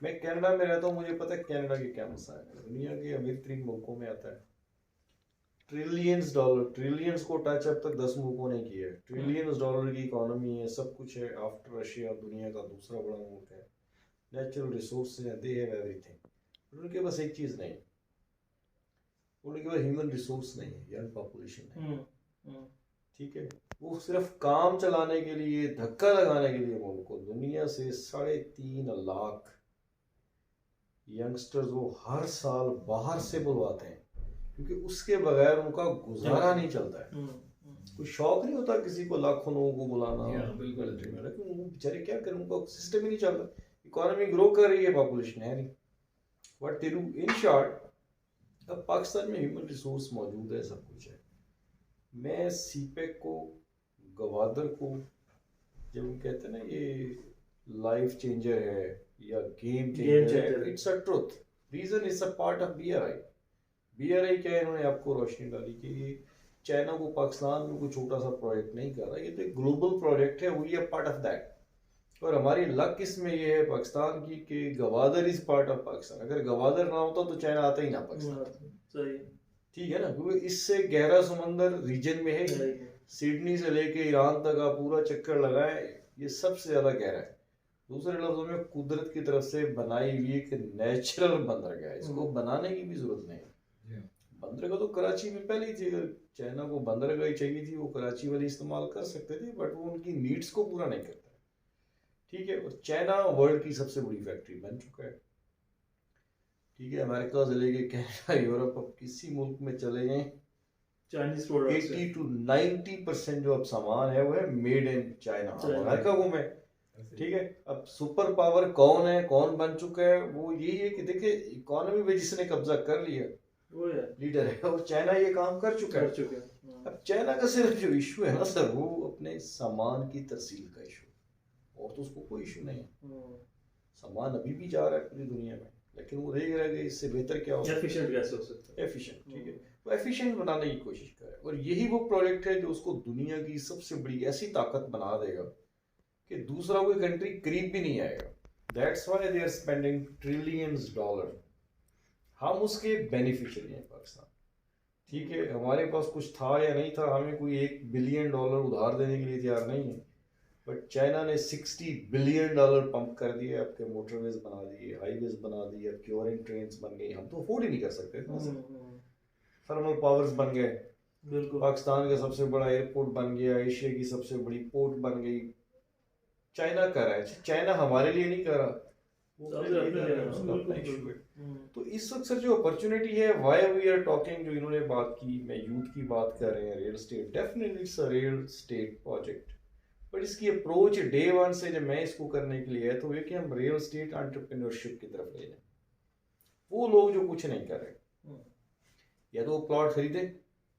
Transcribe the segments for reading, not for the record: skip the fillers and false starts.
मैं कनाडा में रहता हूँ, मुझे पता है कनाडा के क्या मसाइल है। दुनिया के अमीर तरीन मुल्कों में आता है, ट्रिलियंस डॉलर, ट्रिलियंस को टच अब तक 10 मुल्कों ने किया है। ट्रिलियंस डॉलर की इकोनॉमी है, सब कुछ है। आफ्टर रशिया दुनिया का दूसरा बड़ा मुल्क है। नेचुरल रिसोर्स हैं, दे हैव एवरीथिंग। उनके पास एक चीज़ नहीं, उनके पास ह्यूमन रिसोर्स नहीं है, यंग पॉपुलेशन है। ठीक है, वो सिर्फ काम चलाने के लिए, धक्का लगाने के लिए उनको दुनिया से 3.5 लाख यंगस्टर्स वो हर साल बाहर से बुलवाते हैं, क्योंकि उसके बगैर उनका गुजारा नहीं चलता है। कोई शौक नहीं होता किसी को लाखों लोगों को बुलाना मिलिट्री में, लेकिन वो बेचारे क्या करें, उनका सिस्टम ही नहीं चल रहा। इकोनॉमी ग्रो कर रही है, पॉपुलेशन है नहीं। बट तेरू इन शॉर्ट, अब पाकिस्तान में ह्यूमन रिसोर्स मौजूद है, सब कुछ है। मैं सीपेक को, गवादर को, जब हम कहते हैं ना ये लाइफ चेंजर है या गेम चेंजर है, it's a truth. Region is a part of BRI. BRI क्या है, इन्होंने आपको रोशनी डाली कि ये चाइना को पाकिस्तान में कोई छोटा सा प्रोजेक्ट नहीं कर रहा, ये तो एक ग्लोबल प्रोजेक्ट है, we are part of that. और हमारी लक इसमें ये है पाकिस्तान की कि Gwadar is part of Pakistan. अगर गवादर ना होता तो चाइना आता ही ना पाकिस्तान। सही, ठीक है ना, क्योंकि इससे गहरा समंदर रीजन में है। सिडनी से लेके ईरान तक आप पूरा चक्कर लगाए, ये सबसे ज्यादा गहरा है। दूसरे लफ्जों में कुदरत की तरफ से बनाई हुई एक नेचुरल बंदरगाह है, इसको बनाने की भी जरूरत नहीं है। बंदरगाह तो कराची में पहले ही थी, अगर चाइना को बंदरगाह ही चाहिए थी वो कराची वाली इस्तेमाल कर सकते थे, बट वो उनकी नीड्स को पूरा नहीं करता। ठीक है, और चाइना वर्ल्ड की सबसे बड़ी फैक्ट्री बन चुका है। ठीक है, अमेरिका से लेके कनाडा, यूरोप, अब किसी मुल्क में चले जाएं, चाइनीज प्रोडक्ट्स 80 to 90% जो अब सामान है वो है मेड इन चाइना। अमेरिका को मैं, ठीक है, अब सुपर पावर कौन है, कौन बन चुका है, वो यही है कि देखिए इकोनॉमी में जिसने कब्जा कर लिया वो है लीडर है, और चाइना ये काम कर चुका है। अब चाइना का सिर्फ जो इशू है ना सर, वो अपने सामान की तरसील का इशू, और तो उसको कोई इशू नहीं है। सामान अभी भी जा रहा है पूरी दुनिया में, लेकिन वो देख रहा है कि इससे बेहतर क्या हो, एफिशिएंट कैसे हो सकता है, एफिशिएंट। ठीक है, वो एफिशिएंट बनाने की कोशिश करे, और यही वो प्रोजेक्ट है जो उसको दुनिया की सबसे बड़ी ऐसी ताकत बना देगा कि दूसरा कोई कंट्री करीब भी नहीं आएगा। That's why they are spending trillions dollar. हम उसके बेनिफिशियरी हैं पाकिस्तान। ठीक है, हमारे पास कुछ था या नहीं था, हमें कोई $1 बिलियन उधार देने के लिए तैयार नहीं है, बट चाइना ने $60 बिलियन पंप कर दिए, आपके मोटरवेज बना दिए, हाईवेज बना दिए, आपकी ओरिएंट ट्रेन्स बन गई। हम तो अफोर्ड ही नहीं कर सकते थर्मल पावर्स बन गए, पाकिस्तान का सबसे बड़ा एयरपोर्ट बन गया, एशिया की सबसे बड़ी पोर्ट बन गई। चाइना कर रहा है, चाइना हमारे लिए नहीं कर रहा, वो अपना इशू है। तो इस वक्त सर जो अपॉर्चुनिटी है, व्हाई वी आर टॉकिंग, जो इन्होंने बात की, मैं यूथ की बात कर रहे हैं, real estate, definitely it's a real estate project. But इसकी अप्रोच डे वन से जब मैं इसको करने के लिए है, तो ये कि हम रियल स्टेट एंटरप्रेन्योरशिप की तरफ ले जाएं। वो लोग जो कुछ नहीं कर रहे, या तो वो प्लॉट खरीदे,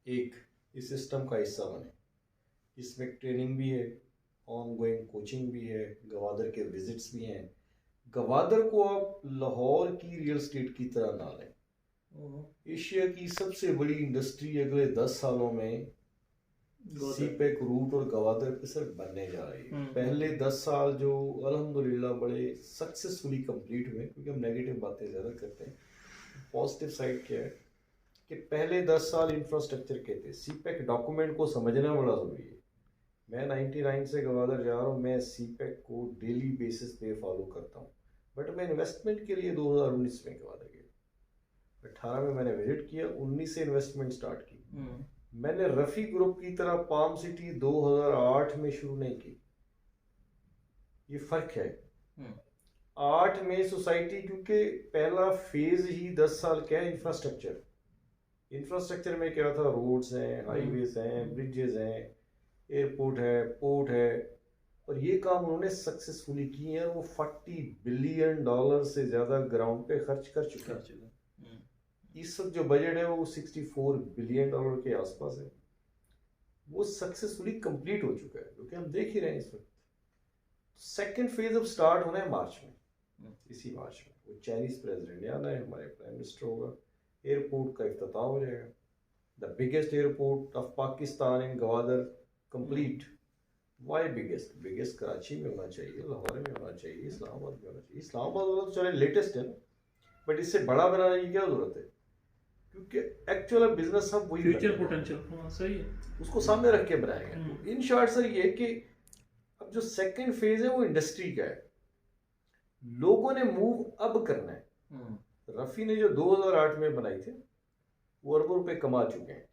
एक इस सिस्टम का हिस्सा बने, इसमें ट्रेनिंग भी है, ऑन गोइंग कोचिंग भी है, गवादर के विजिट्स भी हैं। गवादर को आप लाहौर की रियल स्टेट की तरह ना लें। एशिया की सबसे बड़ी इंडस्ट्री अगले 10 सालों में सीपेक रूट और गवादर पे सर बनने जा रही है। पहले 10 साल जो अल्हम्दुलिल्लाह बड़े सक्सेसफुली कंप्लीट हुए, क्योंकि हम नेगेटिव बातें ज़्यादा करते हैं, पॉजिटिव साइड क्या है कि पहले 10 साल इंफ्रास्ट्रक्चर के थे। सीपेक डॉक्यूमेंट को समझना बड़ा ज़रूरी है। मैं 99 से गवादर जा रहा हूँ, मैं सीपेक को डेली बेसिस पे फॉलो करता हूँ, बट मैं इन्वेस्टमेंट के लिए 2019 में गवादर गया, 18 में मैंने विजिट किया, 19 से इन्वेस्टमेंट स्टार्ट की। मैंने रफ़ी ग्रुप की तरह पाम सिटी 2008 में शुरू नहीं की, ये फर्क है। 8 में सोसाइटी, क्योंकि पहला फेज ही 10 साल क्या है, इंफ्रास्ट्रक्चर। इंफ्रास्ट्रक्चर में क्या था, रोड्स हैं, हाईवेज हैं, ब्रिजेस हैं, एयरपोर्ट है, पोर्ट है, और ये काम उन्होंने सक्सेसफुली किए हैं। वो $40 बिलियन से ज़्यादा ग्राउंड पे खर्च कर चुके हैं। इस वक्त जो बजट है वो $64 बिलियन के आसपास है। वो सक्सेसफुली कंप्लीट हो चुका है, क्योंकि हम देख ही रहे हैं इस वक्त। सेकेंड फेज अब स्टार्ट होना है मार्च में, इसी मार्च में वो चाइनीज प्रेसिडेंट आना है, हमारे प्राइम मिनिस्टर होगा, एयरपोर्ट का इफ्तिताह हो जाएगा। The biggest airport of Pakistan in Gwadar complete, why biggest biggest Karachi में होना चाहिए, लाहौर में होना चाहिए, इस्लामाबाद में होना चाहिए। इस्लामाबाद वाला तो चले लेटेस्ट है ना, बट इससे बड़ा बनाने की क्या जरूरत है, क्योंकि एक्चुअल बिजनेस सब वही फ्यूचर पोटेंशियल सही है, उसको सामने रख के बनाएंगे। इन शॉर्ट सर ये कि अब जो सेकंड फेज है वो इंडस्ट्री का है, लोगों ने मूव अब करना है। रफी ने जो 2008 में बनाई थी वो अरबों रुपए कमा चुके हैं,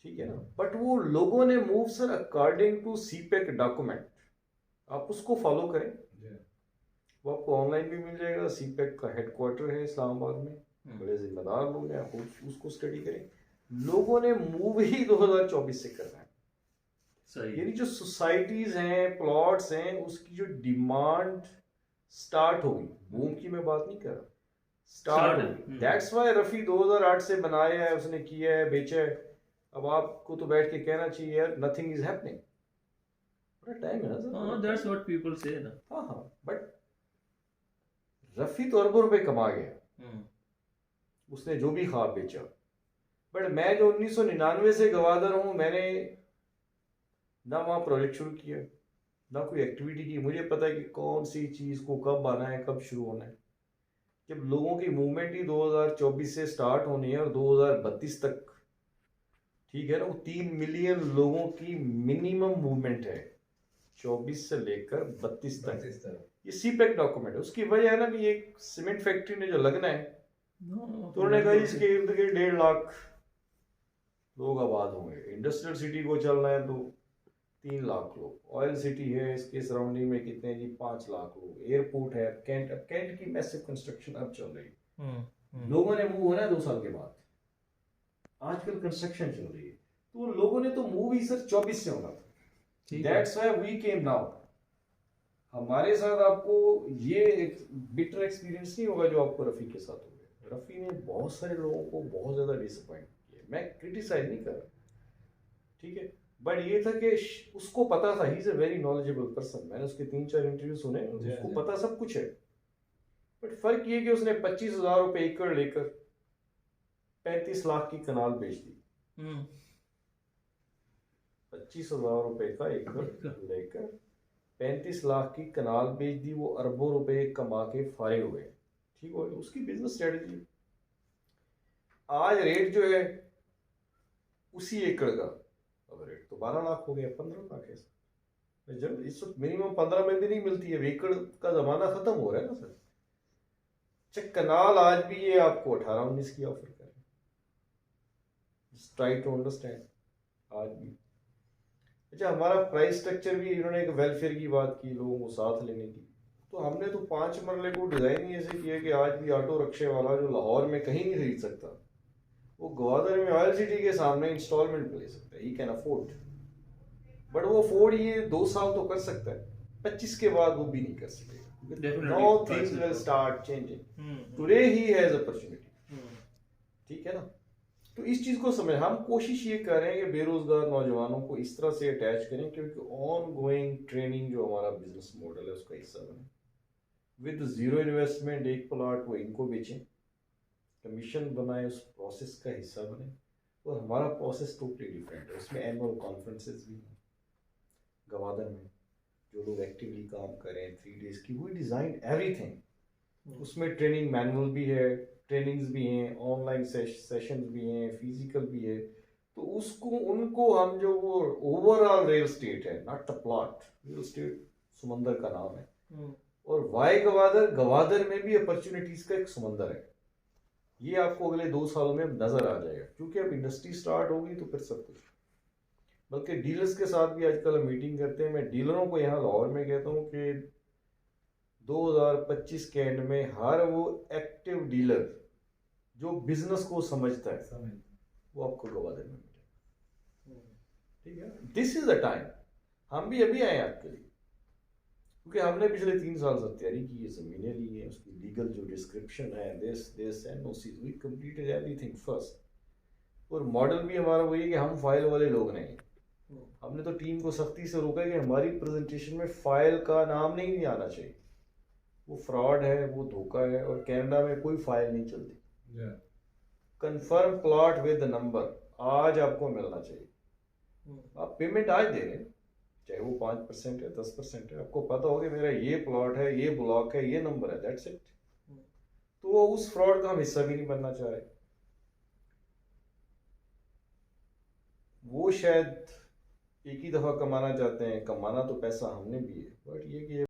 ठीक है ना, बट वो लोगों ने move sir according to CPEC document, आप उसको फॉलो करें, वो आपको ऑनलाइन भी मिल जाएगा। सीपेक का हेडक्वार्टर है इस्लामाबाद में, बड़े जिम्मेदार लोग हैं, आप उसको स्टडी करें। लोगों ने मूव ही 2024 से करना है, यानी जो सोसाइटीज हैं, प्लॉट्स हैं, उसकी जो डिमांड स्टार्ट होगी, बूम की मैं बात नहीं कर रहा, स्टार्ट होगी। दैट्स व्हाई रफी 2008 से बनाया है, उसने किया है, बेचा है। अब आपको तो बैठ के कहना चाहिए यार नथिंग इज हैपनिंग, बड़ा टाइम है ना सर। हां दैट्स व्हाट पीपल से ना। हाँ, बट रफी तो अरबों रुपए कमा गया, उसने जो भी ख्वाब बेचा। बट मैं जो 1999 से गवादर हूँ, मैंने ना वहाँ प्रोजेक्ट शुरू किया, ना कोई एक्टिविटी की। मुझे पता है कि कौन सी चीज़ को कब आना है, कब शुरू होना है। जब लोगों की मूवमेंट ही 2024 से स्टार्ट होनी है और 2032 तक, ठीक है ना, वो 3 मिलियन लोगों की मिनिमम मूवमेंट है 24 से लेकर 32 तक। ये सीपेक डॉक्यूमेंट है। उसकी वजह है ना भी एक सीमेंट फैक्ट्री ने जो लगना है, तो उन्होंने कहा इसके इर्द गिर्द 1.5 लाख लोग आबाद होंगे। इंडस्ट्रियल सिटी को चलना है तो 3 लाख लोग। ऑयल सिटी है, इसके सराउंडिंग में कितने जी 5 लाख लोग। एयरपोर्ट है, कैंट, अब कैंट की मैसिव कंस्ट्रक्शन अब चल रही है। लोगों ने मूव होना है 2 साल के बाद, आजकल कंस्ट्रक्शन चल रही है, तो लोगों ने तो मूव ही सर 24 से होना था। That's why we came now. हमारे साथ आपको ये एक बिटर एक्सपीरियंस नहीं होगा जो आपको रफी के साथ हो गया। रफी ने बहुत सारे लोगों को बहुत ज्यादा डिसअपॉइंट किया, मैं क्रिटिसाइज नहीं कर रहा, ठीक है, बट ये था कि उसको पता था, he is a very knowledgeable person. मैंने उसके 3-4 इंटरव्यू सुने, उसको पता सब कुछ है। बट फर्क ये कि उसने 25,000 रुपए एकड़ लेकर 35 लाख की कनाल बेच दी। 25,000 रुपए का एकड़ लेकर 35 लाख की कनाल बेच दी। वो अरबों रुपए कमा के फारिग हो गए, ठीक हो, उसकी बिजनेस स्ट्रेटजी। आज रेट जो है उसी एकड़ का, अब रेट तो 12 लाख हो गया, 15 लाख है जब इस वक्त मिनिमम 15 में भी नहीं मिलती है। एकड़ का जमाना खत्म हो रहा है ना सर। चेक कनाल आज भी ये आपको 18-19 की ऑफर कर रहे हैं, ट्राई टू अंडरस्टैंड आज भी। अच्छा, हमारा प्राइस स्ट्रक्चर भी, इन्होंने एक वेलफेयर की बात की, लोगों को साथ लेने की, तो हमने तो 5 मरले को डिजाइन ही ऐसे किया कि आज भी ऑटो रिक्शे वाला जो लाहौर में कहीं नहीं खरीद सकता, वो ग्वादर में ऑयल सिटी के सामने इंस्टॉलमेंट पे ले सकता है, ही कैन अफोर्ड। बट वो अफोर्ड ये 2 साल तो कर सकता है, 25 के बाद वो भी नहीं कर सकेगा। Know things will start changing, today he has opportunity, ठीक है ना। तो इस चीज को समझ, हम कोशिश ये कर रहे हैं कि बेरोजगार नौजवानों को इस तरह से अटैच करें, क्योंकि ऑन गोइंग ट्रेनिंग जो हमारा बिजनेस मॉडल है उसका हिस्सा बने। विद 0 इन्वेस्टमेंट 1 प्लॉट वो इनको बेचें, कमीशन बनाए, उस प्रोसेस का हिस्सा बने। और हमारा प्रोसेस टोटली डिफरेंट है, उसमें एनुअल कॉन्फ्रेंसेस भी हैं गवादर में, जो लोग एक्टिवली काम करें 3 डेज की, वी डिजाइन एवरीथिंग। उसमें ट्रेनिंग मैनुअल भी है, ट्रेनिंग्स भी हैं, ऑनलाइन सेशंस भी हैं, फिजिकल भी है। तो उसको उनको हम जो वो ओवरऑल रियल स्टेट है, not the plot, real estate समंदर का नाम है। और वाई गवादर, गवादर में भी अपॉर्चुनिटीज का एक समंदर है। ये आपको अगले 2 सालों में नजर आ जाएगा, क्योंकि अब इंडस्ट्री स्टार्ट होगी तो फिर सब कुछ। बल्कि डीलर्स के साथ भी आजकल हम मीटिंग करते हैं। मैं डीलरों को यहाँ लाहौर में कहता हूँ कि 2025 के एंड में हर वो एक्टिव डीलर जो बिजनेस को समझता है वो आपको गवादर में मिलेगा, ठीक है। This is the time. हम भी अभी आए आपके लिए, क्योंकि हमने पिछले 3 साल से तैयारी की है, जमीनें ली हैं, उसकी लीगल जो डिस्क्रिप्शन है, this NOC, we completed everything first. और मॉडल भी हमारा वही है कि हम फाइल वाले लोग नहीं। हमने तो टीम को सख्ती से रोका है कि हमारी प्रेजेंटेशन में फाइल का नाम नहीं आना चाहिए, वो फ्रॉड है, वो धोखा है। और कनाडा में कोई फाइल नहीं चलती। कंफर्म प्लॉट विद नंबर आज आपको मिलना चाहिए। आप पेमेंट आज दे रहे हैं, चाहे वो 5% है 10% है, आपको पता हो कि मेरा ये प्लॉट है, ये ब्लॉक है, ये नंबर है, दैट्स इट। तो वो उस फ्रॉड का हम हिस्सा भी नहीं बनना चाह रहे। वो शायद एक ही दफा कमाना चाहते हैं, कमाना तो पैसा हमने भी है, बट ये कि